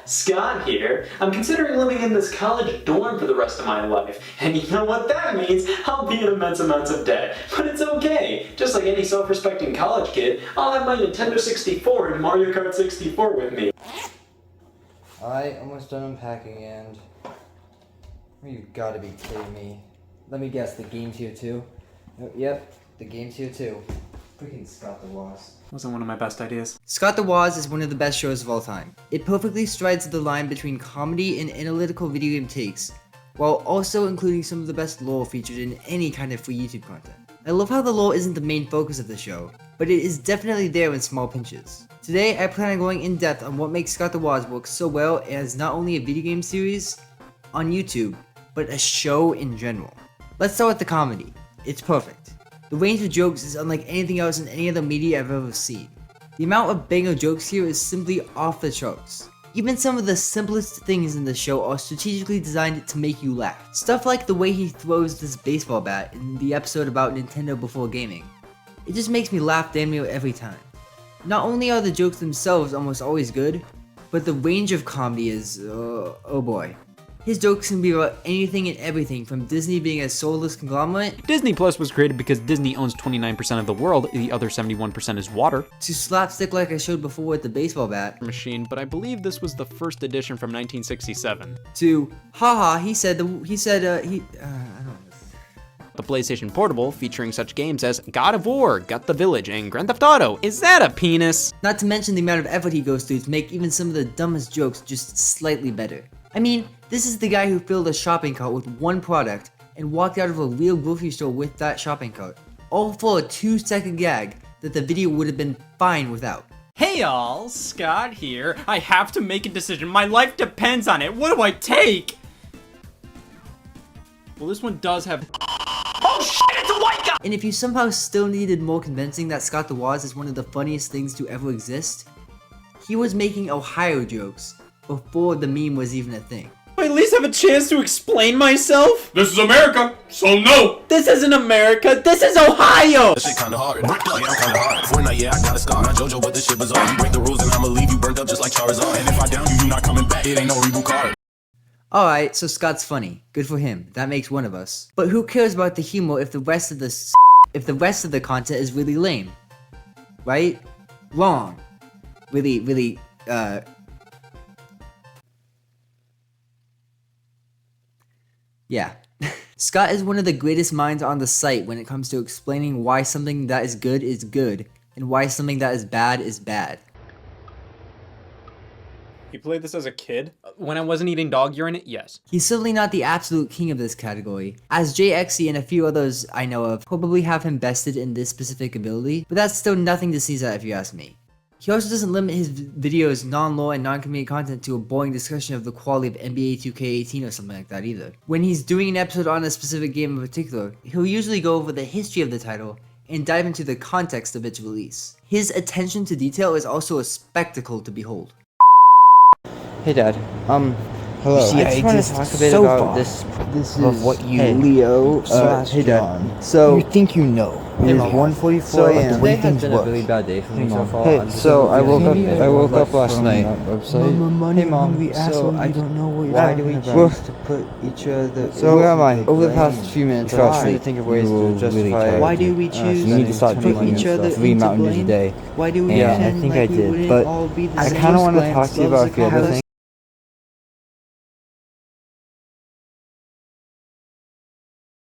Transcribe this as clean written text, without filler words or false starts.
Scott here. I'm considering living in this college dorm for the rest of my life, and you know what that means? I'll be in immense amounts of debt. But it's okay. Just like any self-respecting college kid, I'll have my Nintendo 64 and Mario Kart 64 with me. Alright, almost done unpacking and... You gotta be kidding me. Let me guess, the game's here too? Yep, the game's here too. Freaking Scott the Woz. Wasn't one of my best ideas. Scott the Woz is one of the best shows of all time. It perfectly strides the line between comedy and analytical video game takes, while also including some of the best lore featured in any kind of free YouTube content. I love how the lore isn't the main focus of the show, but it is definitely there in small pinches. Today, I plan on going in depth on what makes Scott the Woz work so well as not only a video game series on YouTube, but a show in general. Let's start with the comedy. It's perfect. The range of jokes is unlike anything else in any other media I've ever seen. The amount of banger jokes here is simply off the charts. Even some of the simplest things in the show are strategically designed to make you laugh. Stuff like the way he throws this baseball bat in the episode about Nintendo before gaming. It just makes me laugh damn near every time. Not only are the jokes themselves almost always good, but the range of comedy is, oh boy. His jokes can be about anything and everything, from Disney being a soulless conglomerate, Disney Plus was created because Disney owns 29% of the world, the other 71% is water. to slapstick like I showed before with the baseball bat, Machine, but I believe this was the first edition from 1967. to, haha, I don't know. The PlayStation Portable, featuring such games as God of War, Gut the Village, and Grand Theft Auto. Is that a penis? Not to mention the amount of effort he goes through to make even some of the dumbest jokes just slightly better. I mean, this is the guy who filled a shopping cart with one product and walked out of a real grocery store with that shopping cart, all for a 2-second gag that the video would have been fine without. Hey y'all, Scott here. I have to make a decision. My life depends on it. What do I take? Well, this one does have... Oh shit, it's a white guy! And if you somehow still needed more convincing that Scott the Woz is one of the funniest things to ever exist, he was making Ohio jokes before the meme was even a thing. I at least have a chance to explain myself? This is America, so no! This isn't America, this is Ohio! That shit kinda hard. Yeah, I'm kinda hard. Fortnite, yeah, I got a scar. Not JoJo, but this shit bizarre. You break the rules and I'ma leave you burnt up just like Charizard. And if I down you, you not coming back. It ain't no reboot card. Alright, so Scott's funny. Good for him. That makes one of us. But who cares about the humor if the rest of the content is really lame? Right? Wrong. Really, yeah. Scott is one of the greatest minds on the site when it comes to explaining why something that is good, and why something that is bad. You played this as a kid? When I wasn't eating dog urine? Yes. He's certainly not the absolute king of this category, as JXE and a few others I know of probably have him bested in this specific ability, but that's still nothing to sneeze at if you ask me. He also doesn't limit his videos' non-lore and non-comedic content to a boring discussion of the quality of NBA 2K18 or something like that either. When he's doing an episode on a specific game in particular, he'll usually go over the history of the title and dive into the context of its release. His attention to detail is also a spectacle to behold. Hey Dad, Hello. you see, I just want to talk a bit about this of what you Leo hey Dad, John. So you think you know. it is 1:44 a.m. Today has been a really bad day for me so far. Hey, so I woke up last night. Hey Mom, we asked so when we don't know what you're why do we talking about. choose to put each other... So where am I? Over the past few minutes, Trust I've tried me, to think of ways you will to justify... really care. Why do we choose you need to start put drinking each other 3 into Mountain Dew a blame? day. Why do we Yeah, I pretend think like I we did, wouldn't but all be the I same? kind of want to Glance talk to you loves about the the other colors. thing.